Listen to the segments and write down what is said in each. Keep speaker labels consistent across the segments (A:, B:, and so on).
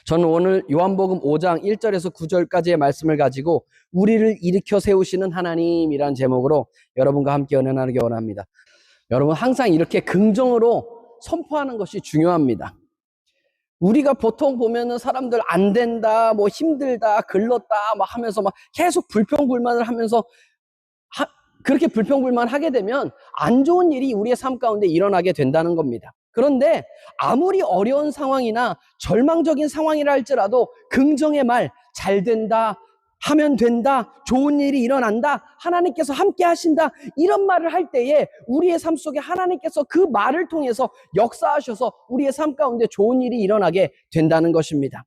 A: 저는 오늘 요한복음 5장 1절에서 9절까지의 말씀을 가지고 우리를 일으켜 세우시는 하나님이라는 제목으로 여러분과 함께 은혜 나누기 원합니다. 여러분, 항상 이렇게 긍정으로 선포하는 것이 중요합니다. 우리가 보통 보면은 사람들 안 된다, 뭐 힘들다, 글렀다 막 하면서 막 계속 불평불만을 하면서 그렇게 불평불만 하게 되면 안 좋은 일이 우리의 삶 가운데 일어나게 된다는 겁니다. 그런데 아무리 어려운 상황이나 절망적인 상황이라 할지라도 긍정의 말, 잘 된다, 하면 된다, 좋은 일이 일어난다, 하나님께서 함께 하신다, 이런 말을 할 때에 우리의 삶 속에 하나님께서 그 말을 통해서 역사하셔서 우리의 삶 가운데 좋은 일이 일어나게 된다는 것입니다.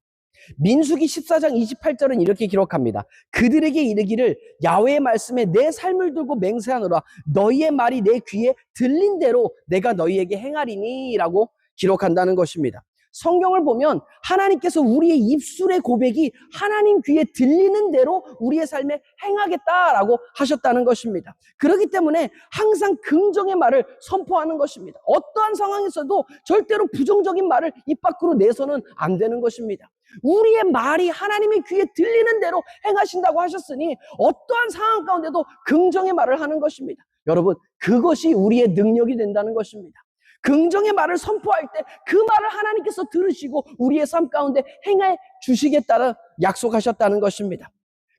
A: 민수기 14장 28절은 이렇게 기록합니다. 그들에게 이르기를 야훼의 말씀에 내 삶을 두고 맹세하노라. 너희의 말이 내 귀에 들린 대로 내가 너희에게 행하리니 라고 기록한다는 것입니다. 성경을 보면 하나님께서 우리의 입술의 고백이 하나님 귀에 들리는 대로 우리의 삶에 행하겠다라고 하셨다는 것입니다. 그렇기 때문에 항상 긍정의 말을 선포하는 것입니다. 어떠한 상황에서도 절대로 부정적인 말을 입 밖으로 내서는 안 되는 것입니다. 우리의 말이 하나님의 귀에 들리는 대로 행하신다고 하셨으니 어떠한 상황 가운데도 긍정의 말을 하는 것입니다. 여러분, 그것이 우리의 능력이 된다는 것입니다. 긍정의 말을 선포할 때 그 말을 하나님께서 들으시고 우리의 삶 가운데 행해 주시겠다는 약속하셨다는 것입니다.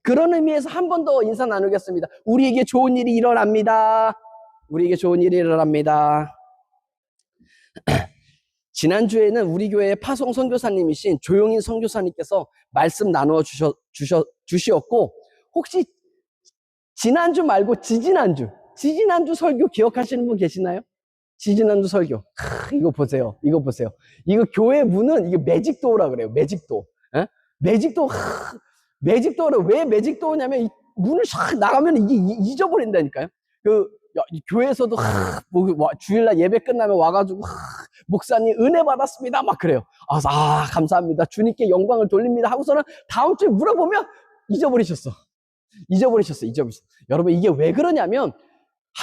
A: 그런 의미에서 한 번 더 인사 나누겠습니다. 우리에게 좋은 일이 일어납니다. 우리에게 좋은 일이 일어납니다. 지난주에는 우리 교회의 파송 선교사님이신 조용인 선교사님께서 말씀 나누어 주셨고, 혹시 지난주 말고 지지난주 설교 기억하시는 분 계시나요? 지지난주 설교. 이거 보세요. 이거 보세요. 이거 교회 문은 이게 매직도어라 그래요. 매직도. 에? 매직도어를 왜 매직도어냐면 이 문을 샥 나가면 이게 잊어버린다니까요. 교회에서도 주일날 예배 끝나면 와가지고 목사님 은혜 받았습니다 막 그래요. 감사합니다. 주님께 영광을 돌립니다 하고서는 다음 주에 물어보면 잊어버리셨어. 여러분, 이게 왜 그러냐면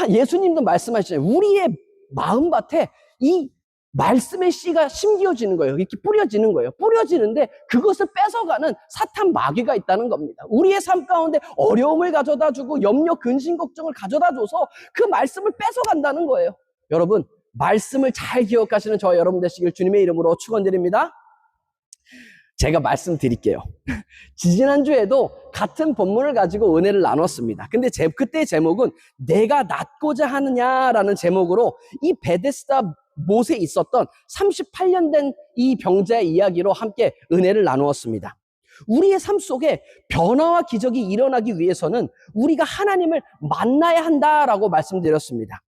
A: 예수님도 말씀하시잖아요. 우리의 마음밭에 이 말씀의 씨가 심겨지는 거예요. 이렇게 뿌려지는 거예요. 뿌려지는데 그것을 뺏어가는 사탄 마귀가 있다는 겁니다. 우리의 삶 가운데 어려움을 가져다 주고 염려, 근심, 걱정을 가져다 줘서 그 말씀을 뺏어간다는 거예요. 여러분, 말씀을 잘 기억하시는 저와 여러분 되시길 주님의 이름으로 축원드립니다. 제가 말씀드릴게요. 지난주에도 같은 본문을 가지고 은혜를 나눴습니다. 근데 그때의 제목은 내가 낫고자 하느냐라는 제목으로 이 베데스다 못에 있었던 38년 된 이 병자의 이야기로 함께 은혜를 나누었습니다. 우리의 삶 속에 변화와 기적이 일어나기 위해서는 우리가 하나님을 만나야 한다라고 말씀드렸습니다.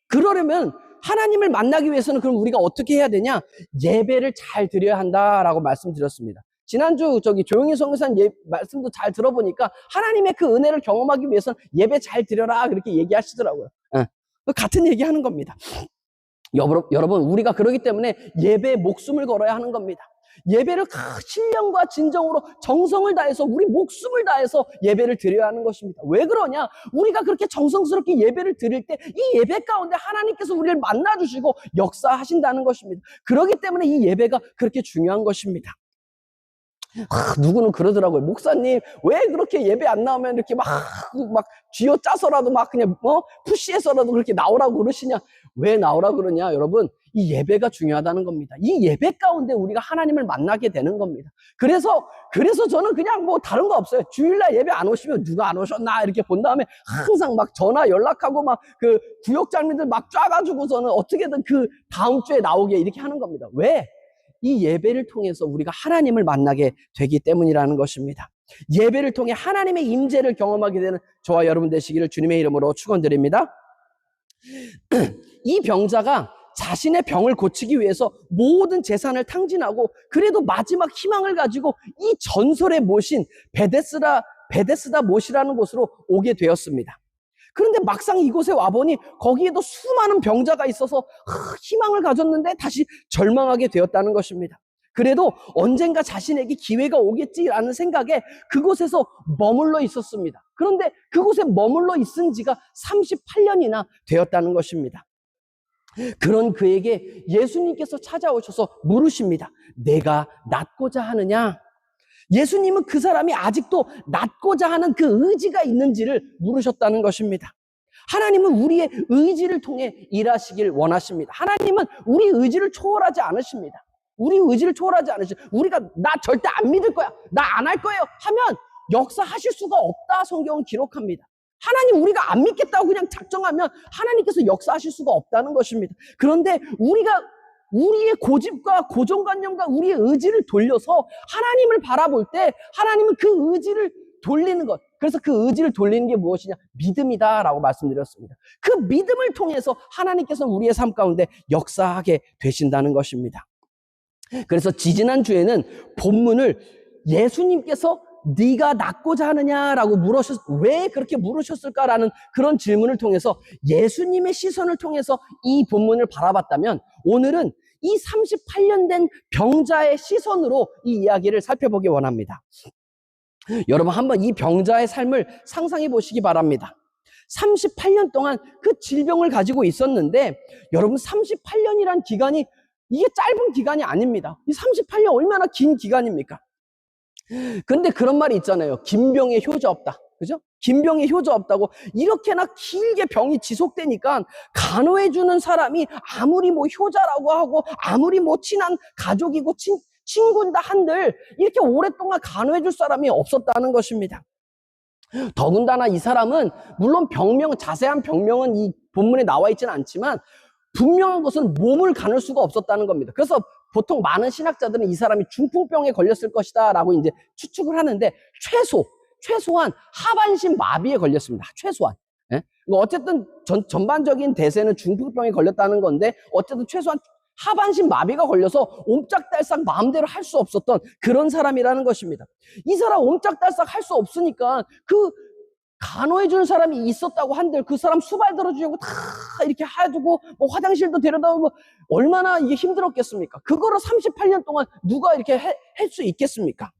A: 그러려면 하나님을 만나기 위해서는 그럼 우리가 어떻게 해야 되냐? 예배를 잘 드려야 한다라고 말씀드렸습니다. 지난주 조용히 선교사님 말씀도 잘 들어보니까 하나님의 그 은혜를 경험하기 위해서는 예배 잘 드려라 그렇게 얘기하시더라고요. 같은 얘기하는 겁니다. 여러분, 우리가 그러기 때문에 예배에 목숨을 걸어야 하는 겁니다. 예배를 신령과 진정으로 정성을 다해서 우리 목숨을 다해서 예배를 드려야 하는 것입니다. 왜 그러냐? 우리가 그렇게 정성스럽게 예배를 드릴 때 이 예배 가운데 하나님께서 우리를 만나주시고 역사하신다는 것입니다. 그렇기 때문에 이 예배가 그렇게 중요한 것입니다. 누구는 그러더라고요. 목사님, 왜 그렇게 예배 안 나오면 이렇게 막 쥐어짜서라도 막 그냥 푸시해서라도 그렇게 나오라고 그러시냐? 왜 나오라고 그러냐? 여러분, 이 예배가 중요하다는 겁니다. 이 예배 가운데 우리가 하나님을 만나게 되는 겁니다. 그래서 저는 그냥 다른 거 없어요. 주일날 예배 안 오시면 누가 안 오셨나 이렇게 본 다음에 항상 막 전화 연락하고 그 구역장님들 막 쫙가지고서는 어떻게든 그 다음 주에 나오게 이렇게 하는 겁니다. 왜? 이 예배를 통해서 우리가 하나님을 만나게 되기 때문이라는 것입니다. 예배를 통해 하나님의 임재를 경험하게 되는 저와 여러분 되시기를 주님의 이름으로 축원드립니다. 이 병자가 자신의 병을 고치기 위해서 모든 재산을 탕진하고 그래도 마지막 희망을 가지고 이 전설의 못인 베데스다 못이라는 곳으로 오게 되었습니다. 그런데 막상 이곳에 와보니 거기에도 수많은 병자가 있어서 희망을 가졌는데 다시 절망하게 되었다는 것입니다. 그래도 언젠가 자신에게 기회가 오겠지라는 생각에 그곳에서 머물러 있었습니다. 그런데 그곳에 머물러 있은 지가 38년이나 되었다는 것입니다. 그런 그에게 예수님께서 찾아오셔서 물으십니다. 내가 낫고자 하느냐? 예수님은 그 사람이 아직도 낫고자 하는 그 의지가 있는지를 물으셨다는 것입니다. 하나님은 우리의 의지를 통해 일하시길 원하십니다. 하나님은 우리 의지를 초월하지 않으십니다. 우리 의지를 초월하지 않으십니다. 우리가 나 절대 안 믿을 거야, 나 안 할 거예요 하면 역사하실 수가 없다 성경은 기록합니다. 하나님 우리가 안 믿겠다고 그냥 작정하면 하나님께서 역사하실 수가 없다는 것입니다. 그런데 우리가 우리의 고집과 고정관념과 우리의 의지를 돌려서 하나님을 바라볼 때 하나님은 그 의지를 돌리는 것, 그래서 그 의지를 돌리는 게 무엇이냐? 믿음이다라고 말씀드렸습니다. 그 믿음을 통해서 하나님께서 우리의 삶 가운데 역사하게 되신다는 것입니다. 그래서 지지난주에는 본문을 예수님께서 네가 낫고자 하느냐라고 왜 그렇게 물으셨을까라는 그런 질문을 통해서 예수님의 시선을 통해서 이 본문을 바라봤다면, 오늘은 이 38년 된 병자의 시선으로 이 이야기를 살펴보기 원합니다. 여러분 한번 이 병자의 삶을 상상해 보시기 바랍니다. 38년 동안 그 질병을 가지고 있었는데, 여러분 38년이란 기간이 이게 짧은 기간이 아닙니다. 이 38년 얼마나 긴 기간입니까? 근데 그런 말이 있잖아요. 긴병에 효자 없다. 그죠? 긴병에 효자 없다고. 이렇게나 길게 병이 지속되니까 간호해주는 사람이 아무리 뭐 효자라고 하고 아무리 뭐 친한 가족이고 친구다 한들 이렇게 오랫동안 간호해줄 사람이 없었다는 것입니다. 더군다나 이 사람은 물론 자세한 병명은 이 본문에 나와 있지는 않지만 분명한 것은 몸을 가눌 수가 없었다는 겁니다. 그래서 보통 많은 신학자들은 이 사람이 중풍병에 걸렸을 것이다 라고 이제 추측을 하는데, 최소한 하반신 마비에 걸렸습니다. 최소한. 예? 어쨌든 전반적인 대세는 중풍병에 걸렸다는 건데, 어쨌든 최소한 하반신 마비가 걸려서 옴짝달싹 마음대로 할 수 없었던 그런 사람이라는 것입니다. 이 사람 옴짝달싹 할 수 없으니까 그 간호해주는 사람이 있었다고 한들 그 사람 수발 들어주고 다 이렇게 해두고 뭐 화장실도 데려다 오고 얼마나 이게 힘들었겠습니까? 그거를 38년 동안 누가 이렇게 할 수 있겠습니까?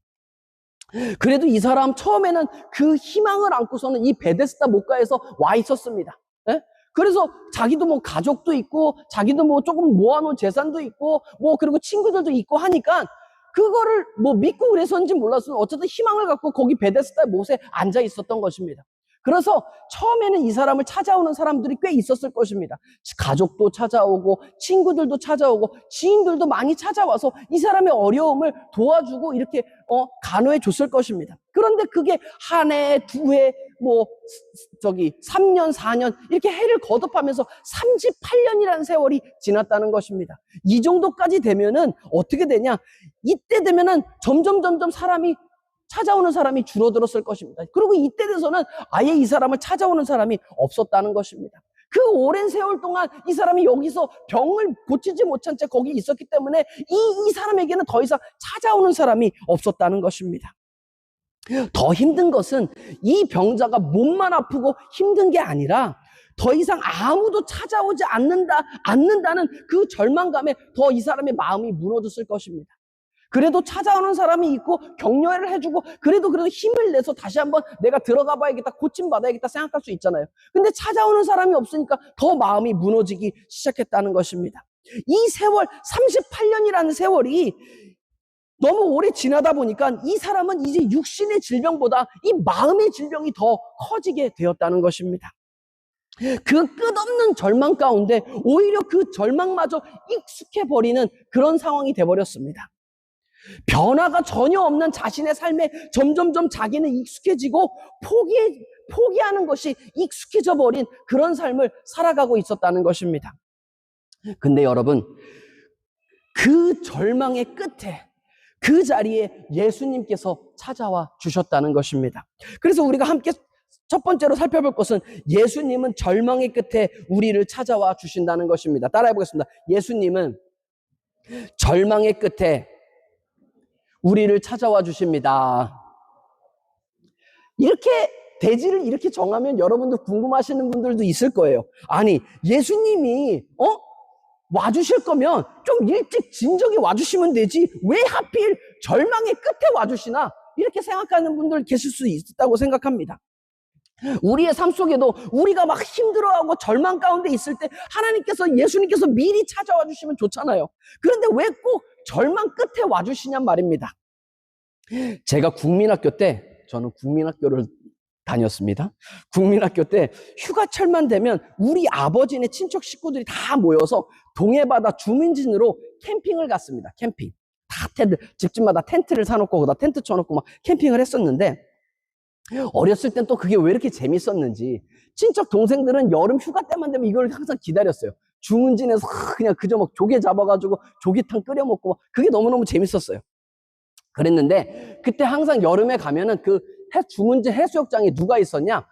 A: 그래도 이 사람 처음에는 그 희망을 안고서는 이 베데스다 목가에서 와 있었습니다. 예? 그래서 자기도 뭐 가족도 있고 자기도 뭐 조금 모아놓은 재산도 있고 뭐 그리고 친구들도 있고 하니까 그거를 뭐 믿고 그래서인지 몰랐으면 어쨌든 희망을 갖고 거기 베데스다 못에 앉아 있었던 것입니다. 그래서 처음에는 이 사람을 찾아오는 사람들이 꽤 있었을 것입니다. 가족도 찾아오고 친구들도 찾아오고 지인들도 많이 찾아와서 이 사람의 어려움을 도와주고 이렇게 간호해 줬을 것입니다. 그런데 그게 한 해, 두 해, 3년, 4년 이렇게 해를 거듭하면서 38년이라는 세월이 지났다는 것입니다. 이 정도까지 되면은 어떻게 되냐? 이때 되면은 점점 찾아오는 사람이 줄어들었을 것입니다. 그리고 이때 돼서는 아예 이 사람을 찾아오는 사람이 없었다는 것입니다. 그 오랜 세월 동안 이 사람이 여기서 병을 고치지 못한 채 거기 있었기 때문에 이 사람에게는 더 이상 찾아오는 사람이 없었다는 것입니다. 더 힘든 것은 이 병자가 몸만 아프고 힘든 게 아니라 더 이상 아무도 찾아오지 않는다는 그 절망감에 더 이 사람의 마음이 무너졌을 것입니다. 그래도 찾아오는 사람이 있고 격려를 해주고 그래도 힘을 내서 다시 한번 내가 들어가 봐야겠다, 고침받아야겠다 생각할 수 있잖아요. 근데 찾아오는 사람이 없으니까 더 마음이 무너지기 시작했다는 것입니다. 이 세월, 38년이라는 세월이 너무 오래 지나다 보니까 이 사람은 이제 육신의 질병보다 이 마음의 질병이 더 커지게 되었다는 것입니다. 그 끝없는 절망 가운데 오히려 그 절망마저 익숙해버리는 그런 상황이 돼버렸습니다. 변화가 전혀 없는 자신의 삶에 점점점 자기는 익숙해지고 포기하는 것이 익숙해져 버린 그런 삶을 살아가고 있었다는 것입니다. 근데 여러분, 그 절망의 끝에 그 자리에 예수님께서 찾아와 주셨다는 것입니다. 그래서 우리가 함께 첫 번째로 살펴볼 것은 예수님은 절망의 끝에 우리를 찾아와 주신다는 것입니다. 따라해 보겠습니다. 예수님은 절망의 끝에 우리를 찾아와 주십니다. 이렇게 대지를 이렇게 정하면 여러분들 궁금하시는 분들도 있을 거예요. 아니, 예수님이 와주실 거면 좀 일찍 진정히 와주시면 되지 왜 하필 절망의 끝에 와주시나, 이렇게 생각하는 분들 계실 수 있다고 생각합니다. 우리의 삶 속에도 우리가 막 힘들어하고 절망 가운데 있을 때 예수님께서 미리 찾아와 주시면 좋잖아요. 그런데 왜 꼭 절망 끝에 와주시냔 말입니다. 제가 저는 국민학교를 다녔습니다. 국민학교 때 휴가철만 되면 우리 아버지네 친척 식구들이 다 모여서 동해바다 주민진으로 캠핑을 갔습니다. 캠핑. 다 집집마다 텐트를 사놓고 거기다 텐트 쳐놓고 막 캠핑을 했었는데, 어렸을 땐 또 그게 왜 이렇게 재밌었는지 친척 동생들은 여름 휴가 때만 되면 이걸 항상 기다렸어요. 주문진에서 그냥 그저 막 조개 잡아가지고 조개탕 끓여 먹고 그게 너무너무 재밌었어요. 그랬는데 그때 항상 여름에 가면은 주문진 해수욕장에 누가 있었냐?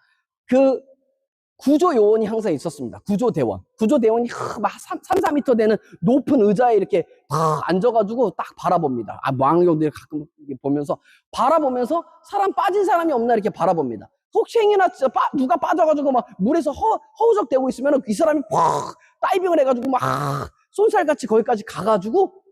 A: 구조요원이 항상 있었습니다. 구조대원이 막 3, 4m 되는 높은 의자에 이렇게 딱 앉아가지고 딱 바라봅니다. 망령들이 가끔 보면서 바라보면서 빠진 사람이 없나 이렇게 바라봅니다. 혹시 행여나 누가 빠져가지고 막 물에서 허우적대고 있으면 이 사람이 팍 다이빙을 해가지고 막 쏜살같이 거기까지 가가지고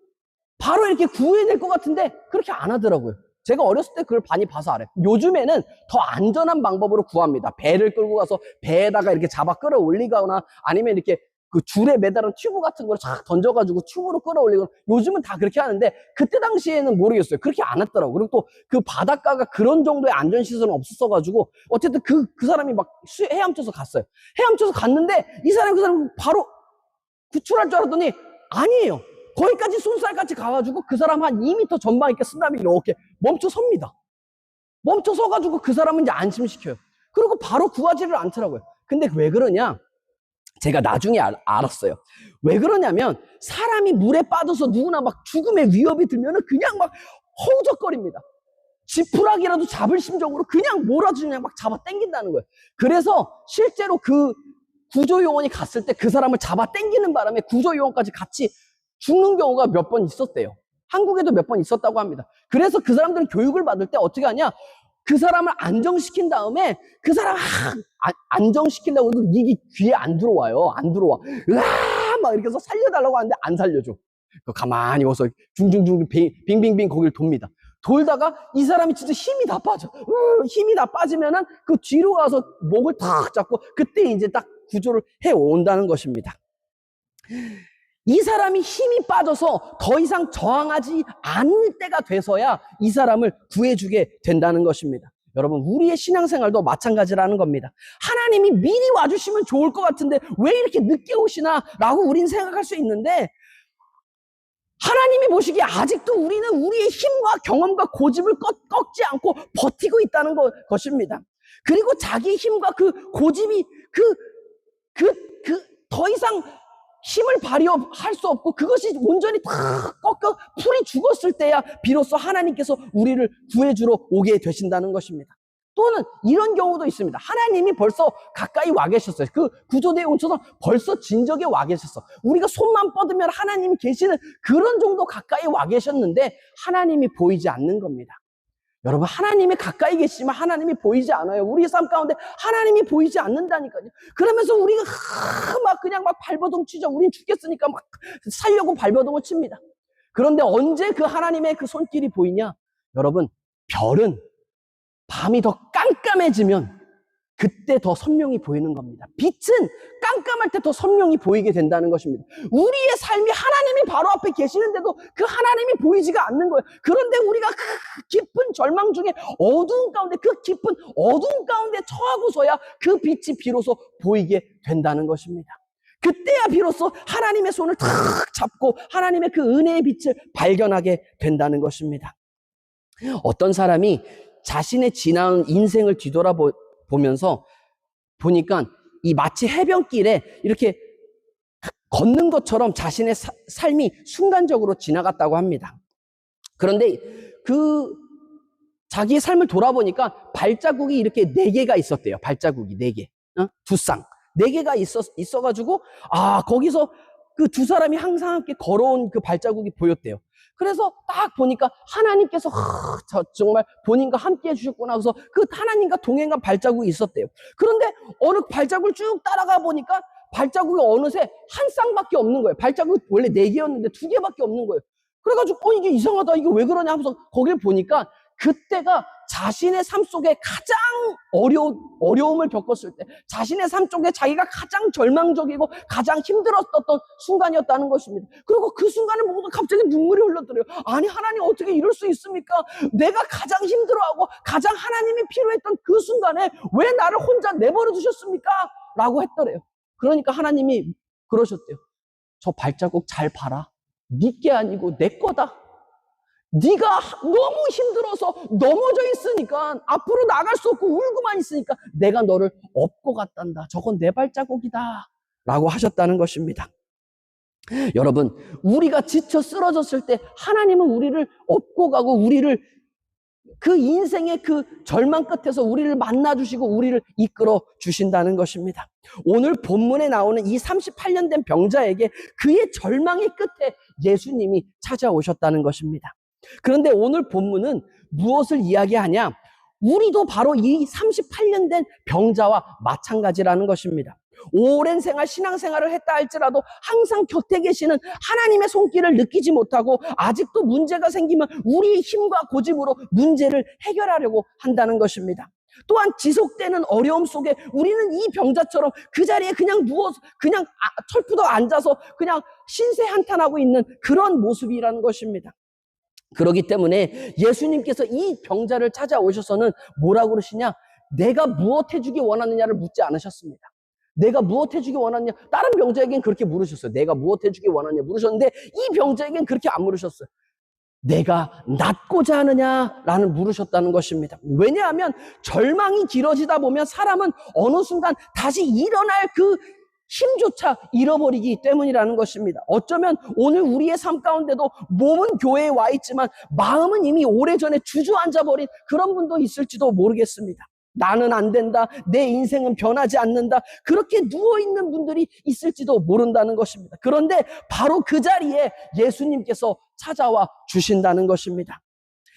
A: 바로 이렇게 구해야 될 것 같은데 그렇게 안 하더라고요. 제가 어렸을 때 그걸 많이 봐서 알아요. 요즘에는 더 안전한 방법으로 구합니다. 배를 끌고 가서 배에다가 이렇게 잡아 끌어올리거나 아니면 이렇게 그 줄에 매달은 튜브 같은 걸 쫙 던져가지고 튜브로 끌어올리거나 요즘은 다 그렇게 하는데 그때 당시에는 모르겠어요. 그렇게 안 했더라고요. 그리고 또 그 바닷가가 그런 정도의 안전시설은 없었어가지고 어쨌든 그 사람이 막 헤엄쳐서 갔어요. 헤엄쳐서 갔는데 그 사람이 바로 구출할 줄 알았더니 아니에요. 거기까지 쏜살같이 가가지고 그 사람 한 2m 전방에 쓴 다음에 이렇게 멈춰 섭니다. 멈춰 서가지고 그 사람은 이제 안심시켜요. 그리고 바로 구하지를 않더라고요. 근데 왜 그러냐? 제가 나중에 알았어요. 왜 그러냐면 사람이 물에 빠져서 누구나 막 죽음의 위협이 들면은 그냥 막 허우적거립니다. 지푸라기라도 잡을 심정으로 그냥 몰아주냐 막 잡아 당긴다는 거예요. 그래서 실제로 그 구조요원이 갔을 때 그 사람을 잡아 당기는 바람에 구조요원까지 같이 죽는 경우가 몇 번 있었대요. 한국에도 몇 번 있었다고 합니다. 그래서 그 사람들은 교육을 받을 때 어떻게 하냐? 그 사람을 안정시킨 다음에 그 사람 안정시키려고 해도 이게 귀에 안 들어와요. 안 들어와. 으아! 막 이렇게 해서 살려달라고 하는데 안 살려줘. 가만히 와서 중중중 빙빙빙 거기를 돕니다. 돌다가 이 사람이 진짜 힘이 다 빠져. 힘이 다 빠지면은 그 뒤로 가서 목을 탁 잡고 그때 이제 딱 구조를 해 온다는 것입니다. 이 사람이 힘이 빠져서 더 이상 저항하지 않을 때가 돼서야 이 사람을 구해주게 된다는 것입니다. 여러분, 우리의 신앙생활도 마찬가지라는 겁니다. 하나님이 미리 와주시면 좋을 것 같은데 왜 이렇게 늦게 오시나 라고 우린 생각할 수 있는데 하나님이 보시기에 아직도 우리는 우리의 힘과 경험과 고집을 꺾지 않고 버티고 있다는 것입니다. 그리고 자기 힘과 그 고집이 더 이상 힘을 발휘할 수 없고 그것이 온전히 다 꺾여 풀이 죽었을 때야 비로소 하나님께서 우리를 구해주러 오게 되신다는 것입니다. 또는 이런 경우도 있습니다. 하나님이 벌써 가까이 와 계셨어요. 그 구조대원처럼 벌써 진적에 와 계셨어. 우리가 손만 뻗으면 하나님이 계시는 그런 정도 가까이 와 계셨는데 하나님이 보이지 않는 겁니다. 여러분, 하나님이 가까이 계시지만 하나님이 보이지 않아요. 우리 삶 가운데 하나님이 보이지 않는다니까요. 그러면서 우리가 그냥 발버둥 치죠. 우린 죽겠으니까 막 살려고 발버둥을 칩니다. 그런데 언제 그 하나님의 그 손길이 보이냐? 여러분, 별은 밤이 더 깜깜해지면 그때 더 선명히 보이는 겁니다. 빛은 깜깜할 때 더 선명히 보이게 된다는 것입니다. 우리의 삶이 하나님이 바로 앞에 계시는데도 그 하나님이 보이지가 않는 거예요. 그런데 우리가 그 깊은 절망 중에 그 깊은 어두운 가운데 처하고서야 그 빛이 비로소 보이게 된다는 것입니다. 그때야 비로소 하나님의 손을 탁 잡고 하나님의 그 은혜의 빛을 발견하게 된다는 것입니다. 어떤 사람이 자신의 지나온 인생을 뒤돌아보면서 보니까 이 마치 해변길에 이렇게 걷는 것처럼 자신의 삶이 순간적으로 지나갔다고 합니다. 그런데 자기의 삶을 돌아보니까 발자국이 이렇게 4개가 있었대요. 발자국이 4개. 두 쌍. 4개가 있어가지고, 거기서 그 두 사람이 항상 함께 걸어온 그 발자국이 보였대요. 그래서 딱 보니까 하나님께서 정말 본인과 함께 해주셨구나 해서 그 하나님과 동행한 발자국이 있었대요. 그런데 어느 발자국을 쭉 따라가 보니까 발자국이 어느새 한 쌍밖에 없는 거예요. 발자국이 원래 4개였는데 2개밖에 없는 거예요. 그래가지고 이게 이상하다, 이게 왜 그러냐 하면서 거길 보니까 그때가 자신의 삶 속에 가장 어려움을 겪었을 때, 자신의 삶 속에 자기가 가장 절망적이고 가장 힘들었던 순간이었다는 것입니다. 그리고 그 순간을 보고 갑자기 눈물이 흘러들어요. 아니, 하나님 어떻게 이럴 수 있습니까? 내가 가장 힘들어하고 가장 하나님이 필요했던 그 순간에 왜 나를 혼자 내버려 두셨습니까? 라고 했더래요. 그러니까 하나님이 그러셨대요. 저 발자국 잘 봐라. 네게 아니고 내 거다. 네가 너무 힘들어서 넘어져 있으니까, 앞으로 나갈 수 없고 울고만 있으니까 내가 너를 업고 갔단다. 저건 내 발자국이다 라고 하셨다는 것입니다. 여러분, 우리가 지쳐 쓰러졌을 때 하나님은 우리를 업고 가고 우리를 그 인생의 그 절망 끝에서 우리를 만나주시고 우리를 이끌어 주신다는 것입니다. 오늘 본문에 나오는 이 38년 된 병자에게 그의 절망의 끝에 예수님이 찾아오셨다는 것입니다. 그런데 오늘 본문은 무엇을 이야기하냐? 우리도 바로 이 38년 된 병자와 마찬가지라는 것입니다. 오랜 신앙생활을 했다 할지라도 항상 곁에 계시는 하나님의 손길을 느끼지 못하고 아직도 문제가 생기면 우리의 힘과 고집으로 문제를 해결하려고 한다는 것입니다. 또한 지속되는 어려움 속에 우리는 이 병자처럼 그 자리에 그냥 누워서 그냥 철푸덕 앉아서 그냥 신세 한탄하고 있는 그런 모습이라는 것입니다. 그렇기 때문에 예수님께서 이 병자를 찾아오셔서는 뭐라고 그러시냐? 내가 무엇 해주기 원하느냐를 묻지 않으셨습니다. 내가 무엇 해주기 원하느냐? 다른 병자에겐 그렇게 물으셨어요. 내가 무엇 해주기 원하느냐 물으셨는데 이 병자에겐 그렇게 안 물으셨어요. 내가 낫고자 하느냐라는 물으셨다는 것입니다. 왜냐하면 절망이 길어지다 보면 사람은 어느 순간 다시 일어날 그 힘조차 잃어버리기 때문이라는 것입니다. 어쩌면 오늘 우리의 삶 가운데도 몸은 교회에 와 있지만 마음은 이미 오래전에 주저앉아버린 그런 분도 있을지도 모르겠습니다. 나는 안 된다. 내 인생은 변하지 않는다. 그렇게 누워있는 분들이 있을지도 모른다는 것입니다. 그런데 바로 그 자리에 예수님께서 찾아와 주신다는 것입니다.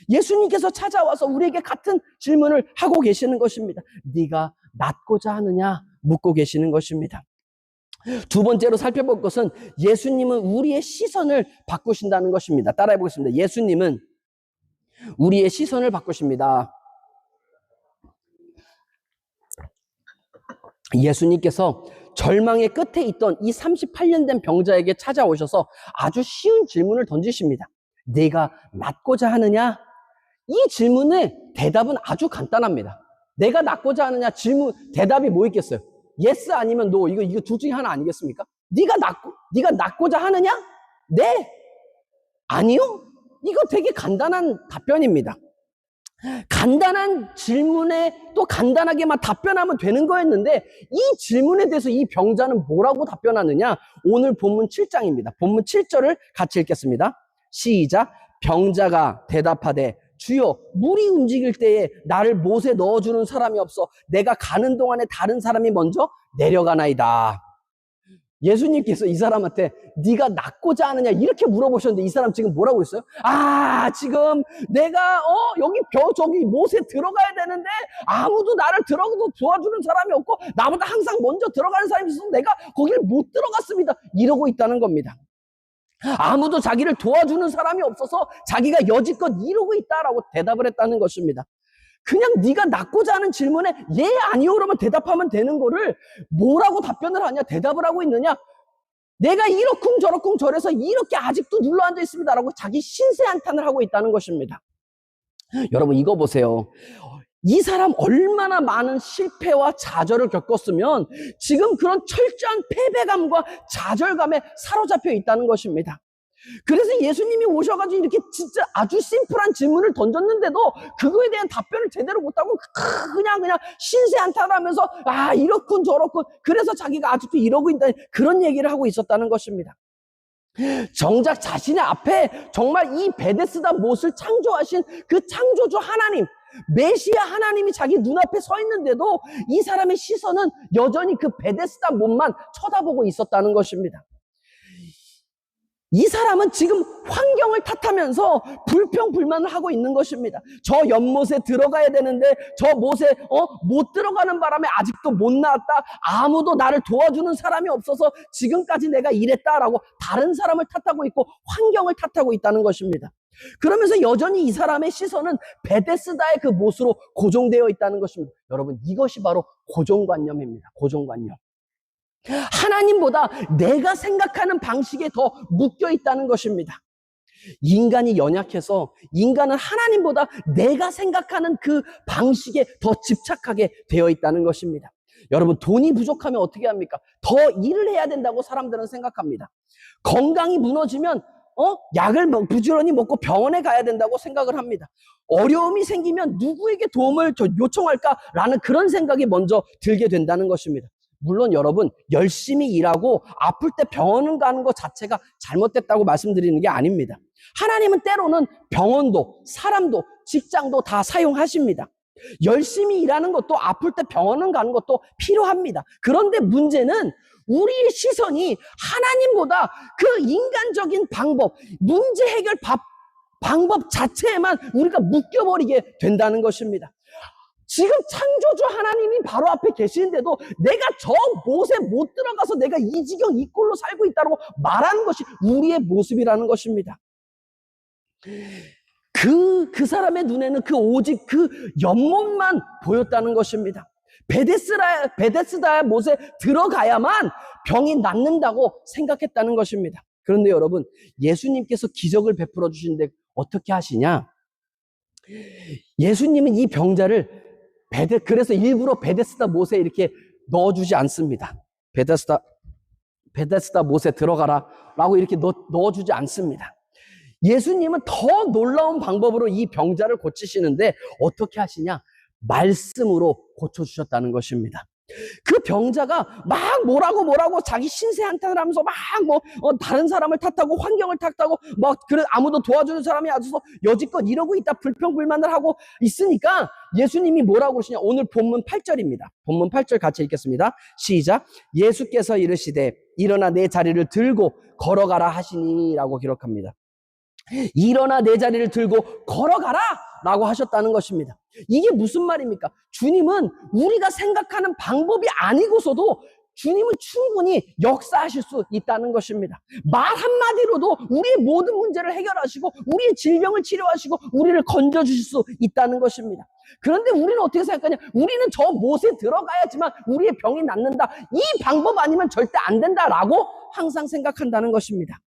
A: 예수님께서 찾아와서 우리에게 같은 질문을 하고 계시는 것입니다. 네가 낫고자 하느냐 묻고 계시는 것입니다. 두 번째로 살펴볼 것은 예수님은 우리의 시선을 바꾸신다는 것입니다. 따라해 보겠습니다. 예수님은 우리의 시선을 바꾸십니다. 예수님께서 절망의 끝에 있던 이 38년 된 병자에게 찾아오셔서 아주 쉬운 질문을 던지십니다. 네가 낫고자 하느냐? 이 질문의 대답은 아주 간단합니다. 내가 낫고자 하느냐? 대답이 뭐 있겠어요? yes 아니면 no. 이거 둘 중에 하나 아니겠습니까? 네가 낫고자 하느냐? 네. 아니요? 이거 되게 간단한 답변입니다. 간단한 질문에 또 간단하게만 답변하면 되는 거였는데 이 질문에 대해서 이 병자는 뭐라고 답변하느냐? 오늘 본문 7장입니다. 본문 7절을 같이 읽겠습니다. 시작. 병자가 대답하되 주여, 물이 움직일 때에 나를 못에 넣어주는 사람이 없어 내가 가는 동안에 다른 사람이 먼저 내려가나이다. 예수님께서 이 사람한테 네가 낫고자 하느냐 이렇게 물어보셨는데 이 사람 지금 뭐라고 했어요? 지금 내가 저기 못에 들어가야 되는데 아무도 나를 들어가서 도와주는 사람이 없고 나보다 항상 먼저 들어가는 사람이 있어서 내가 거기를 못 들어갔습니다. 이러고 있다는 겁니다. 아무도 자기를 도와주는 사람이 없어서 자기가 여지껏 이러고 있다라고 대답을 했다는 것입니다. 그냥 네가 낫고자 하는 질문에 예, 아니요로만 대답하면 되는 거를 뭐라고 답변을 하냐, 대답을 하고 있느냐? 내가 이러쿵 저러쿵 저래서 이렇게 아직도 눌러앉아 있습니다라고 자기 신세한탄을 하고 있다는 것입니다. 여러분 이거 보세요. 이 사람 얼마나 많은 실패와 좌절을 겪었으면 지금 그런 철저한 패배감과 좌절감에 사로잡혀 있다는 것입니다. 그래서 예수님이 오셔가지고 이렇게 진짜 아주 심플한 질문을 던졌는데도 그거에 대한 답변을 제대로 못하고 그냥 신세한탄을 하면서 이렇군 저렇군 그래서 자기가 아직도 이러고 있다 그런 얘기를 하고 있었다는 것입니다. 정작 자신의 앞에 정말 이 베데스다 못을 창조하신 그 창조주 하나님, 메시아 하나님이 자기 눈앞에 서 있는데도 이 사람의 시선은 여전히 그 베데스다 못만 쳐다보고 있었다는 것입니다. 이 사람은 지금 환경을 탓하면서 불평불만을 하고 있는 것입니다. 저 연못에 들어가야 되는데 저 못에 못 들어가는 바람에 아직도 못 나왔다. 아무도 나를 도와주는 사람이 없어서 지금까지 내가 이랬다라고 다른 사람을 탓하고 있고 환경을 탓하고 있다는 것입니다. 그러면서 여전히 이 사람의 시선은 베데스다의 그 못으로 고정되어 있다는 것입니다. 여러분, 이것이 바로 고정관념입니다. 고정관념. 하나님보다 내가 생각하는 방식에 더 묶여 있다는 것입니다. 인간이 연약해서 인간은 하나님보다 내가 생각하는 그 방식에 더 집착하게 되어 있다는 것입니다. 여러분, 돈이 부족하면 어떻게 합니까? 더 일을 해야 된다고 사람들은 생각합니다. 건강이 무너지면 약을 부지런히 먹고 병원에 가야 된다고 생각을 합니다. 어려움이 생기면 누구에게 도움을 요청할까라는 그런 생각이 먼저 들게 된다는 것입니다. 물론 여러분, 열심히 일하고 아플 때 병원 가는 것 자체가 잘못됐다고 말씀드리는 게 아닙니다. 하나님은 때로는 병원도, 사람도, 직장도 다 사용하십니다. 열심히 일하는 것도, 아플 때 병원은 가는 것도 필요합니다. 그런데 문제는 우리의 시선이 하나님보다 그 인간적인 방법, 문제 해결 방법 자체에만 우리가 묶여버리게 된다는 것입니다. 지금 창조주 하나님이 바로 앞에 계시는데도 내가 저 못에 못 들어가서 내가 이 지경 이 꼴로 살고 있다고 말하는 것이 우리의 모습이라는 것입니다. 그 사람의 눈에는 오직 그 연못만 보였다는 것입니다. 베데스다의 못에 들어가야만 병이 낫는다고 생각했다는 것입니다. 그런데 여러분, 예수님께서 기적을 베풀어 주시는데 어떻게 하시냐? 예수님은 이 병자를 그래서 일부러 베데스다 못에 이렇게 넣어주지 않습니다. 베데스다 못에 들어가라 라고 이렇게 넣어주지 않습니다. 예수님은 더 놀라운 방법으로 이 병자를 고치시는데 어떻게 하시냐? 말씀으로 고쳐주셨다는 것입니다. 그 병자가 막 뭐라고 자기 신세 한탄을 하면서 막 다른 사람을 탓하고 환경을 탓하고 그래 아무도 도와주는 사람이 없어서 여지껏 이러고 있다 불평불만을 하고 있으니까 예수님이 뭐라고 그러시냐? 오늘 본문 8절입니다. 본문 8절 같이 읽겠습니다. 시작. 예수께서 이르시되 일어나 내 자리를 들고 걸어가라 하시니 라고 기록합니다. 일어나 내 자리를 들고 걸어가라 라고 하셨다는 것입니다. 이게 무슨 말입니까? 주님은 우리가 생각하는 방법이 아니고서도 주님은 충분히 역사하실 수 있다는 것입니다. 말 한마디로도 우리의 모든 문제를 해결하시고 우리의 질병을 치료하시고 우리를 건져주실 수 있다는 것입니다. 그런데 우리는 어떻게 생각하냐? 우리는 저 못에 들어가야지만 우리의 병이 낫는다. 이 방법 아니면 절대 안 된다라고 항상 생각한다는 것입니다.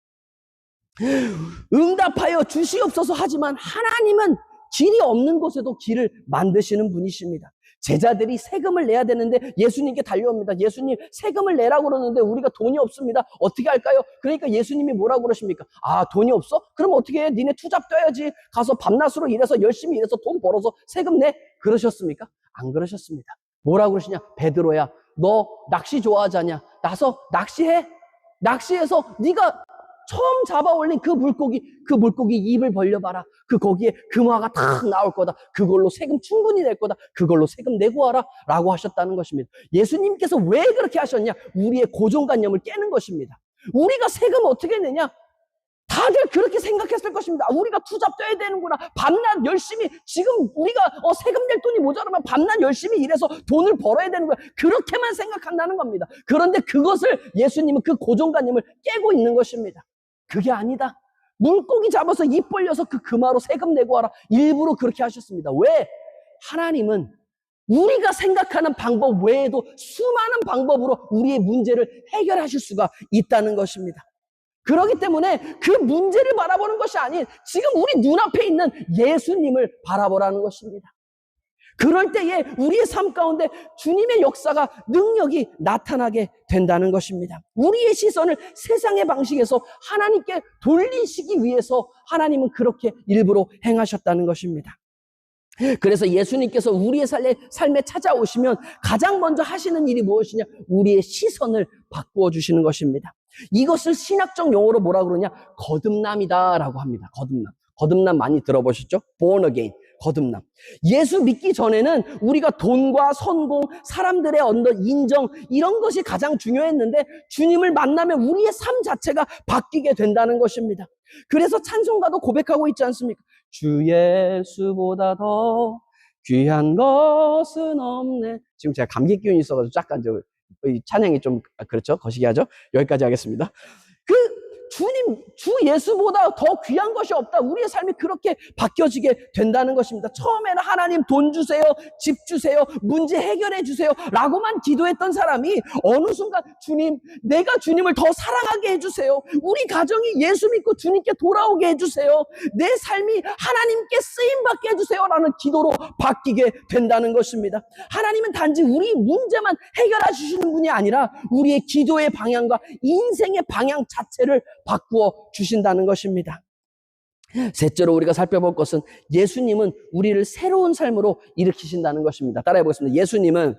A: 응답하여 주시옵소서 하지만 하나님은 길이 없는 곳에도 길을 만드시는 분이십니다. 제자들이 세금을 내야 되는데 예수님께 달려옵니다. 예수님, 세금을 내라고 그러는데 우리가 돈이 없습니다. 어떻게 할까요? 그러니까 예수님이 뭐라고 그러십니까? 아, 돈이 없어? 그럼 어떻게 해? 니네 투잡 떠야지. 가서 밤낮으로 일해서 열심히 일해서 돈 벌어서 세금 내. 그러셨습니까? 안 그러셨습니다. 뭐라고 그러시냐? 베드로야, 너 낚시 좋아하지 않냐? 나서 낚시해. 낚시해서 네가 처음 잡아 올린 그 물고기 입을 벌려봐라. 거기에 금화가 탁 나올 거다. 그걸로 세금 충분히 낼 거다. 그걸로 세금 내고 와라. 라고 하셨다는 것입니다. 예수님께서 왜 그렇게 하셨냐? 우리의 고정관념을 깨는 것입니다. 우리가 세금 어떻게 내냐? 다들 그렇게 생각했을 것입니다. 우리가 투잡 떠야 되는구나. 밤낮 열심히, 지금 우리가 세금 낼 돈이 모자라면 밤낮 열심히 일해서 돈을 벌어야 되는구나. 그렇게만 생각한다는 겁니다. 그런데 그것을 예수님은 그 고정관념을 깨고 있는 것입니다. 그게 아니다. 물고기 잡아서 입 벌려서 그 금화로 세금 내고 와라. 일부러 그렇게 하셨습니다. 왜? 하나님은 우리가 생각하는 방법 외에도 수많은 방법으로 우리의 문제를 해결하실 수가 있다는 것입니다. 그렇기 때문에 그 문제를 바라보는 것이 아닌 지금 우리 눈앞에 있는 예수님을 바라보라는 것입니다. 그럴 때에 우리의 삶 가운데 주님의 역사가, 능력이 나타나게 된다는 것입니다. 우리의 시선을 세상의 방식에서 하나님께 돌리시기 위해서 하나님은 그렇게 일부러 행하셨다는 것입니다. 그래서 예수님께서 우리의 삶에 찾아오시면 가장 먼저 하시는 일이 무엇이냐? 우리의 시선을 바꾸어 주시는 것입니다. 이것을 신학적 용어로 뭐라 그러냐? 거듭남이다라고 합니다. 거듭남 많이 들어보셨죠? Born again. 거듭남. 예수 믿기 전에는 우리가 돈과 성공, 사람들의 인정, 이런 것이 가장 중요했는데 주님을 만나면 우리의 삶 자체가 바뀌게 된다는 것입니다. 그래서 찬송가도 고백하고 있지 않습니까? 주 예수보다 더 귀한 것은 없네. 지금 제가 감기 기운이 있어가지고 약간 찬양이 좀 그렇죠? 거시기 하죠? 여기까지 하겠습니다. 주 예수보다 더 귀한 것이 없다. 우리의 삶이 그렇게 바뀌어지게 된다는 것입니다. 처음에는 하나님 돈 주세요, 집 주세요, 문제 해결해 주세요 라고만 기도했던 사람이 어느 순간 주님, 내가 주님을 더 사랑하게 해주세요. 우리 가정이 예수 믿고 주님께 돌아오게 해주세요. 내 삶이 하나님께 쓰임받게 해주세요 라는 기도로 바뀌게 된다는 것입니다. 하나님은 단지 우리 문제만 해결해 주시는 분이 아니라 우리의 기도의 방향과 인생의 방향 자체를 바꾸어 주신다는 것입니다. 셋째로 우리가 살펴볼 것은 예수님은 우리를 새로운 삶으로 일으키신다는 것입니다. 따라해 보겠습니다. 예수님은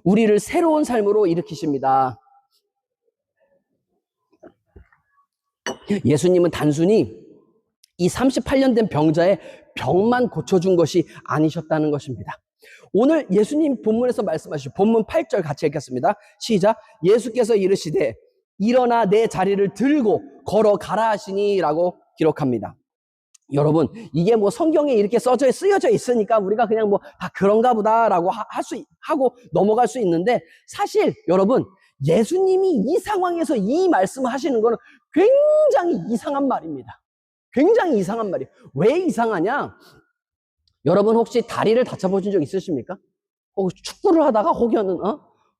A: 우리를 새로운 삶으로 일으키십니다. 예수님은 단순히 이 38년 된 병자의 병만 고쳐준 것이 아니셨다는 것입니다. 오늘 예수님 본문에서 말씀하시죠. 본문 8절 같이 읽겠습니다. 시작. 예수께서 이르시되 일어나 내 자리를 들고 걸어가라 하시니 라고 기록합니다. 여러분, 이게 뭐 성경에 이렇게 쓰여져 있으니까 우리가 그냥 뭐 다 그런가 보다라고 하고 넘어갈 수 있는데, 사실 여러분, 예수님이 이 상황에서 이 말씀을 하시는 거는 굉장히 이상한 말입니다. 굉장히 이상한 말이에요. 왜 이상하냐? 여러분 혹시 다리를 다쳐보신 적 있으십니까? 혹시 축구를 하다가 혹여는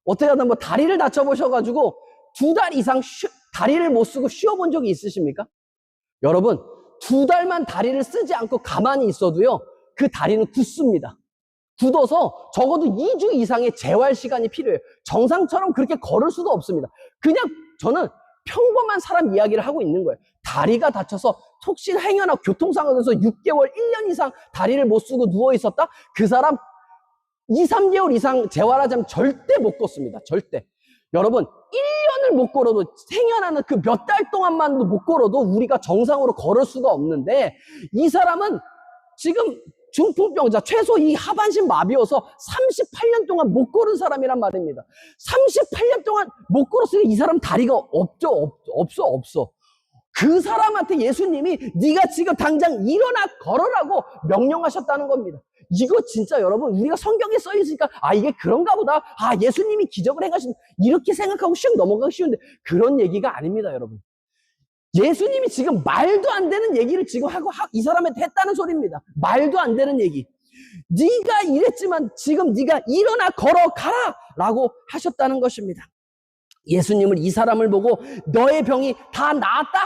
A: 어떻게 하다 뭐 다리를 다쳐보셔가지고 2달 이상 다리를 못 쓰고 쉬어본 적이 있으십니까? 여러분 2달만 다리를 쓰지 않고 가만히 있어도요 그 다리는 굳습니다. 굳어서 적어도 2주 이상의 재활 시간이 필요해요. 정상처럼 그렇게 걸을 수도 없습니다. 그냥 저는 평범한 사람 이야기를 하고 있는 거예요. 다리가 다쳐서 혹시 행여나 교통사고에서 6개월, 1년 이상 다리를 못 쓰고 누워있었다? 그 사람 2, 3개월 이상 재활하자면 절대 못 걷습니다. 절대. 여러분 1년을 못 걸어도 생연하는 그 몇 달 동안만도 못 걸어도 우리가 정상으로 걸을 수가 없는데, 이 사람은 지금 중풍병자, 최소 이 하반신 마비여서 38년 동안 못 걸은 사람이란 말입니다. 38년 동안 못 걸었으니 이 사람 다리가 없어. 그 사람한테 예수님이 네가 지금 당장 일어나 걸어라고 명령하셨다는 겁니다. 이거 진짜 여러분 우리가 성경에 써 있으니까 이게 그런가 보다, 예수님이 기적을 행하신, 이렇게 생각하고 슉 넘어가기 쉬운데 그런 얘기가 아닙니다. 여러분, 예수님이 지금 말도 안 되는 얘기를 지금 하고 이 사람한테 했다는 소리입니다. 말도 안 되는 얘기. 네가 이랬지만 지금 네가 일어나 걸어가라 라고 하셨다는 것입니다. 예수님은 이 사람을 보고 너의 병이 다 나았다,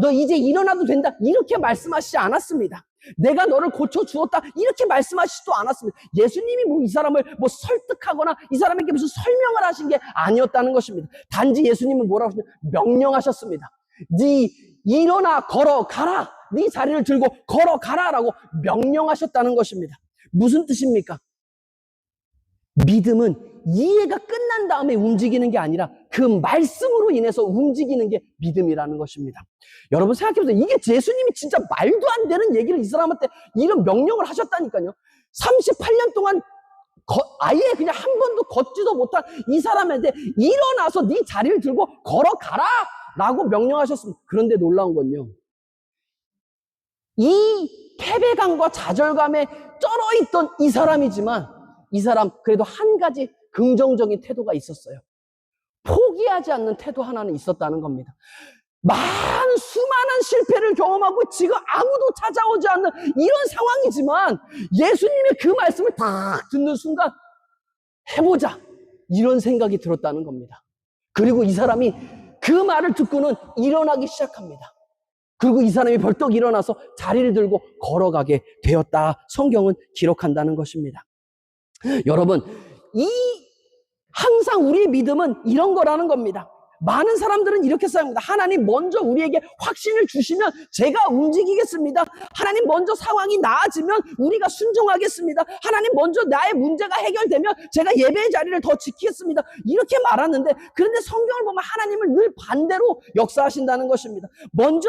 A: 너 이제 일어나도 된다, 이렇게 말씀하시지 않았습니다. 내가 너를 고쳐주었다, 이렇게 말씀하시지도 않았습니다. 예수님이 이 사람을 설득하거나 이 사람에게 무슨 설명을 하신 게 아니었다는 것입니다. 단지 예수님은 뭐라고 하셨냐? 명령하셨습니다. 네 일어나 걸어가라, 네 자리를 들고 걸어가라 라고 명령하셨다는 것입니다. 무슨 뜻입니까? 믿음은 이해가 끝난 다음에 움직이는 게 아니라 그 말씀으로 인해서 움직이는 게 믿음이라는 것입니다. 여러분 생각해보세요. 이게 예수님이 진짜 말도 안 되는 얘기를 이 사람한테 이런 명령을 하셨다니까요. 38년 동안 아예 그냥 한 번도 걷지도 못한 이 사람한테 일어나서 네 자리를 들고 걸어가라 라고 명령하셨습니다. 그런데 놀라운 건요, 이 패배감과 좌절감에 쩔어있던 이 사람이지만 이 사람 그래도 한 가지 긍정적인 태도가 있었어요. 포기하지 않는 태도 하나는 있었다는 겁니다. 수많은 실패를 경험하고 지금 아무도 찾아오지 않는 이런 상황이지만 예수님의 그 말씀을 딱 듣는 순간 해보자, 이런 생각이 들었다는 겁니다. 그리고 이 사람이 그 말을 듣고는 일어나기 시작합니다. 그리고 이 사람이 벌떡 일어나서 자리를 들고 걸어가게 되었다, 성경은 기록한다는 것입니다. 여러분, 항상 우리의 믿음은 이런 거라는 겁니다. 많은 사람들은 이렇게 생각합니다. 하나님 먼저 우리에게 확신을 주시면 제가 움직이겠습니다. 하나님 먼저 상황이 나아지면 우리가 순종하겠습니다. 하나님 먼저 나의 문제가 해결되면 제가 예배의 자리를 더 지키겠습니다. 이렇게 말하는데, 그런데 성경을 보면 하나님은 늘 반대로 역사하신다는 것입니다. 먼저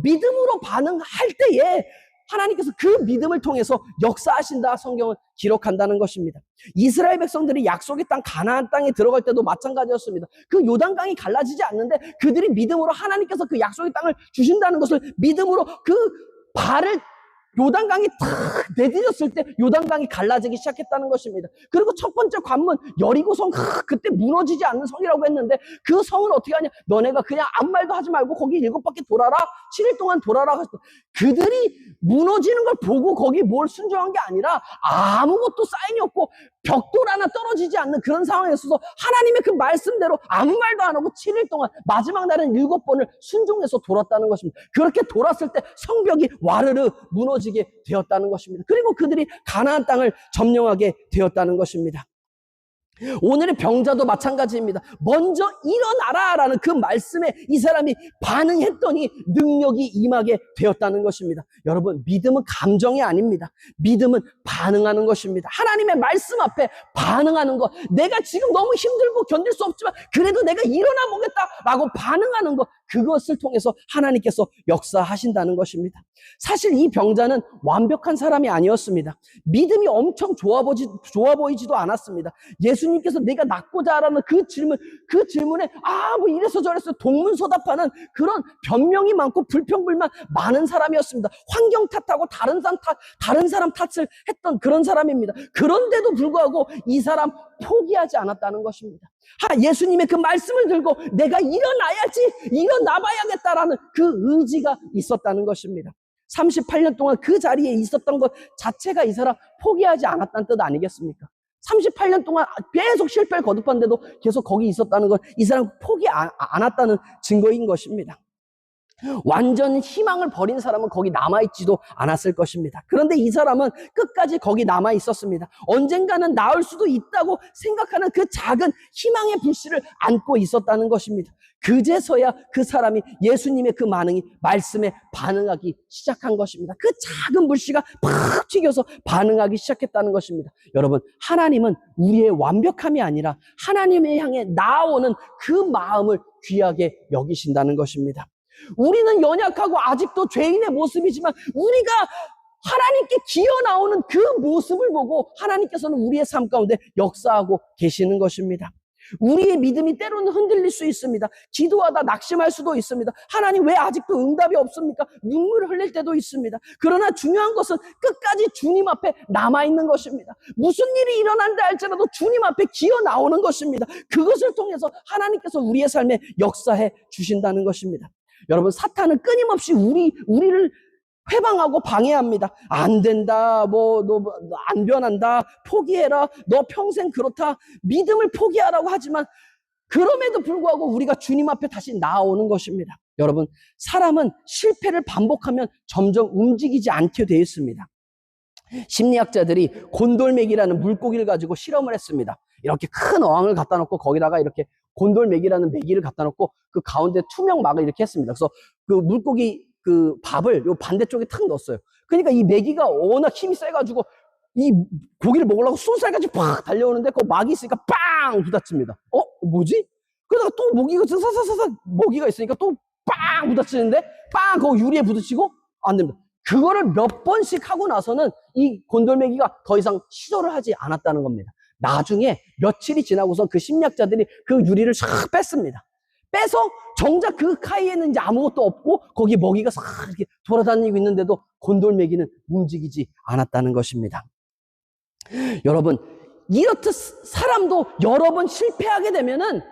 A: 믿음으로 반응할 때에 하나님께서 그 믿음을 통해서 역사하신다, 성경은 기록한다는 것입니다. 이스라엘 백성들이 약속의 땅 가나안 땅에 들어갈 때도 마찬가지였습니다. 그 요단강이 갈라지지 않는데 그들이 믿음으로 하나님께서 그 약속의 땅을 주신다는 것을 믿음으로 그 발을 요단강이 탁 내디뎠을 때 요단강이 갈라지기 시작했다는 것입니다. 그리고 첫 번째 관문 여리고성, 그때 무너지지 않는 성이라고 했는데 그 성은 어떻게 하냐? 너네가 그냥 아무 말도 하지 말고 거기 7바퀴 돌아라, 7일 동안 돌아라. 그들이 무너지는 걸 보고 거기 뭘 순종한 게 아니라 아무것도 사인이 없고 벽돌 하나 떨어지지 않는 그런 상황에 있어서 하나님의 그 말씀대로 아무 말도 안 하고 7일 동안 마지막 날은 7번을 순종해서 돌았다는 것입니다. 그렇게 돌았을 때 성벽이 와르르 무너지게 되었다는 것입니다. 그리고 그들이 가나안 땅을 점령하게 되었다는 것입니다. 오늘의 병자도 마찬가지입니다. 먼저 일어나라라는 그 말씀에 이 사람이 반응했더니 능력이 임하게 되었다는 것입니다. 여러분, 믿음은 감정이 아닙니다. 믿음은 반응하는 것입니다. 하나님의 말씀 앞에 반응하는 것. 내가 지금 너무 힘들고 견딜 수 없지만 그래도 내가 일어나 보겠다라고 반응하는 것. 그것을 통해서 하나님께서 역사하신다는 것입니다. 사실 이 병자는 완벽한 사람이 아니었습니다. 믿음이 엄청 좋아 보이지도 않았습니다. 예수님께서 내가 낫고자 하라는 그 질문에 뭐 이래서 저래서 동문서답하는 그런 변명이 많고 불평불만 많은 사람이었습니다. 환경 탓하고 다른 사람 탓을 했던 그런 사람입니다. 그런데도 불구하고 이 사람 포기하지 않았다는 것입니다. 예수님의 그 말씀을 들고 내가 일어나봐야겠다라는 그 의지가 있었다는 것입니다. 38년 동안 그 자리에 있었던 것 자체가 이 사람 포기하지 않았다는 뜻 아니겠습니까? 38년 동안 계속 실패를 거듭한데도 계속 거기 있었다는 건 이 사람 포기 않았다는 증거인 것입니다. 완전 희망을 버린 사람은 거기 남아있지도 않았을 것입니다. 그런데 이 사람은 끝까지 거기 남아 있었습니다. 언젠가는 나을 수도 있다고 생각하는 그 작은 희망의 불씨를 안고 있었다는 것입니다. 그제서야 그 사람이 예수님의 그 말씀에 반응하기 시작한 것입니다. 그 작은 불씨가 팍 튀겨서 반응하기 시작했다는 것입니다. 여러분, 하나님은 우리의 완벽함이 아니라 하나님을 향해 나아오는 그 마음을 귀하게 여기신다는 것입니다. 우리는 연약하고 아직도 죄인의 모습이지만 우리가 하나님께 기어 나오는 그 모습을 보고 하나님께서는 우리의 삶 가운데 역사하고 계시는 것입니다. 우리의 믿음이 때로는 흔들릴 수 있습니다. 기도하다 낙심할 수도 있습니다. 하나님 왜 아직도 응답이 없습니까? 눈물을 흘릴 때도 있습니다. 그러나 중요한 것은 끝까지 주님 앞에 남아있는 것입니다. 무슨 일이 일어난다 할지라도 주님 앞에 기어 나오는 것입니다. 그것을 통해서 하나님께서 우리의 삶에 역사해 주신다는 것입니다. 여러분, 사탄은 끊임없이 우리를 회방하고 방해합니다. 안 된다, 너 안 변한다, 포기해라, 너 평생 그렇다, 믿음을 포기하라고 하지만 그럼에도 불구하고 우리가 주님 앞에 다시 나아오는 것입니다. 여러분, 사람은 실패를 반복하면 점점 움직이지 않게 되어 있습니다. 심리학자들이 곤돌메기라는 물고기를 가지고 실험을 했습니다. 이렇게 큰 어항을 갖다 놓고 거기다가 이렇게 곤돌메기라는 메기를 갖다 놓고 그 가운데 투명 막을 이렇게 했습니다. 그래서 그 물고기 그 밥을 요 반대쪽에 탁 넣었어요. 그러니까 이 메기가 워낙 힘이 세가지고 이 고기를 먹으려고 쏜살같이 팍 달려오는데 그 막이 있으니까 빵 부딪힙니다. 뭐지? 그러다가 또 모기가 사사사사 모기가 있으니까 또 빵 부딪히는데 빵 거기 유리에 부딪히고 안 됩니다. 그거를 몇 번씩 하고 나서는 이 곤돌메기가 더 이상 시도를 하지 않았다는 겁니다. 나중에 며칠이 지나고서 그 심리학자들이 그 유리를 싹 뺐습니다. 빼서 정작 그 카이에는 이제 아무것도 없고 거기 먹이가 싹 이렇게 돌아다니고 있는데도 곤돌메기는 움직이지 않았다는 것입니다. 여러분, 이렇듯 사람도 여러 번 실패하게 되면은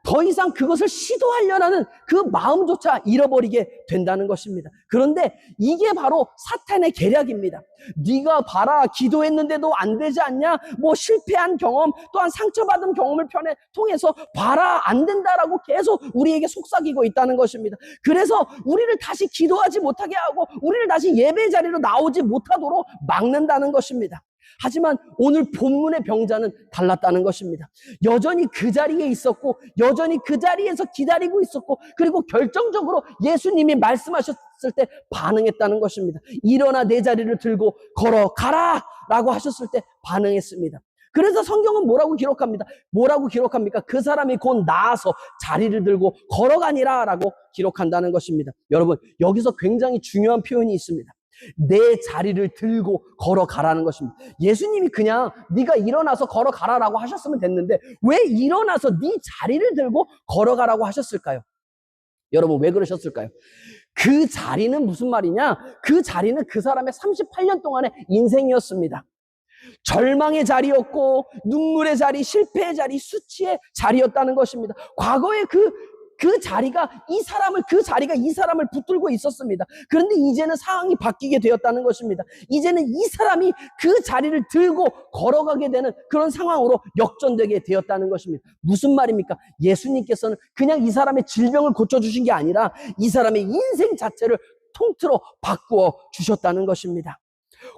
A: 더 이상 그것을 시도하려는 그 마음조차 잃어버리게 된다는 것입니다. 그런데 이게 바로 사탄의 계략입니다. 네가 봐라, 기도했는데도 안 되지 않냐? 실패한 경험, 또한 상처받은 경험을 통해서 봐라, 안 된다라고 계속 우리에게 속삭이고 있다는 것입니다. 그래서 우리를 다시 기도하지 못하게 하고 우리를 다시 예배 자리로 나오지 못하도록 막는다는 것입니다. 하지만 오늘 본문의 병자는 달랐다는 것입니다. 여전히 그 자리에 있었고 여전히 그 자리에서 기다리고 있었고 그리고 결정적으로 예수님이 말씀하셨을 때 반응했다는 것입니다. 일어나 내 자리를 들고 걸어가라 라고 하셨을 때 반응했습니다. 그래서 성경은 뭐라고 기록합니까? 그 사람이 곧 나아서 자리를 들고 걸어가니라 라고 기록한다는 것입니다. 여러분, 여기서 굉장히 중요한 표현이 있습니다. 내 자리를 들고 걸어가라는 것입니다. 예수님이 그냥 네가 일어나서 걸어가라라고 하셨으면 됐는데 왜 일어나서 네 자리를 들고 걸어가라고 하셨을까요? 여러분, 왜 그러셨을까요? 그 자리는 무슨 말이냐? 그 자리는 그 사람의 38년 동안의 인생이었습니다. 절망의 자리였고, 눈물의 자리, 실패의 자리, 수치의 자리였다는 것입니다. 과거에 그 자리가 이 사람을 붙들고 있었습니다. 그런데 이제는 상황이 바뀌게 되었다는 것입니다. 이제는 이 사람이 그 자리를 들고 걸어가게 되는 그런 상황으로 역전되게 되었다는 것입니다. 무슨 말입니까? 예수님께서는 그냥 이 사람의 질병을 고쳐주신 게 아니라 이 사람의 인생 자체를 통틀어 바꾸어 주셨다는 것입니다.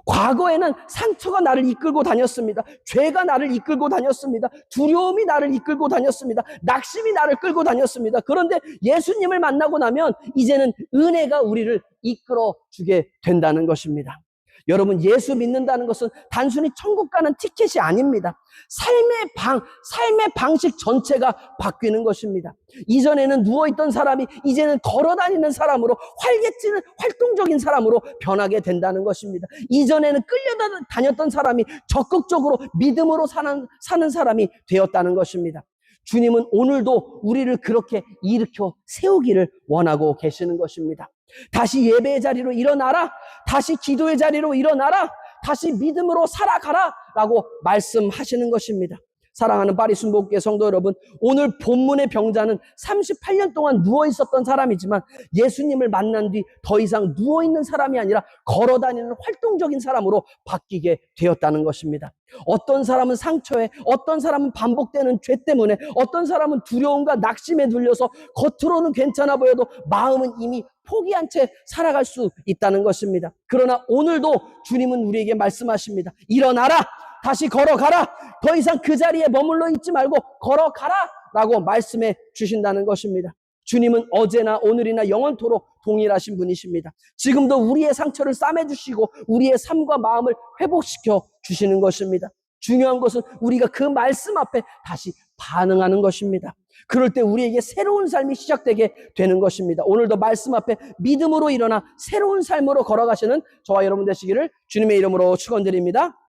A: 과거에는 상처가 나를 이끌고 다녔습니다. 죄가 나를 이끌고 다녔습니다. 두려움이 나를 이끌고 다녔습니다. 낙심이 나를 끌고 다녔습니다. 그런데 예수님을 만나고 나면 이제는 은혜가 우리를 이끌어 주게 된다는 것입니다. 여러분, 예수 믿는다는 것은 단순히 천국 가는 티켓이 아닙니다. 삶의 방식 전체가 바뀌는 것입니다. 이전에는 누워있던 사람이 이제는 걸어다니는 사람으로, 활개치는 활동적인 사람으로 변하게 된다는 것입니다. 이전에는 끌려다녔던 사람이 적극적으로 믿음으로 사는 사람이 되었다는 것입니다. 주님은 오늘도 우리를 그렇게 일으켜 세우기를 원하고 계시는 것입니다. 다시 예배의 자리로 일어나라. 다시 기도의 자리로 일어나라. 다시 믿음으로 살아가라 라고 말씀하시는 것입니다. 사랑하는 파리 순복음교회 성도 여러분, 오늘 본문의 병자는 38년 동안 누워있었던 사람이지만 예수님을 만난 뒤 더 이상 누워있는 사람이 아니라 걸어다니는 활동적인 사람으로 바뀌게 되었다는 것입니다. 어떤 사람은 상처에, 어떤 사람은 반복되는 죄 때문에, 어떤 사람은 두려움과 낙심에 눌려서 겉으로는 괜찮아 보여도 마음은 이미 포기한 채 살아갈 수 있다는 것입니다. 그러나 오늘도 주님은 우리에게 말씀하십니다. 일어나라! 다시 걸어가라! 더 이상 그 자리에 머물러 있지 말고 걸어가라! 라고 말씀해 주신다는 것입니다. 주님은 어제나 오늘이나 영원토록 동일하신 분이십니다. 지금도 우리의 상처를 싸매주시고 우리의 삶과 마음을 회복시켜 주시는 것입니다. 중요한 것은 우리가 그 말씀 앞에 다시 반응하는 것입니다. 그럴 때 우리에게 새로운 삶이 시작되게 되는 것입니다. 오늘도 말씀 앞에 믿음으로 일어나 새로운 삶으로 걸어가시는 저와 여러분 되시기를 주님의 이름으로 축원드립니다.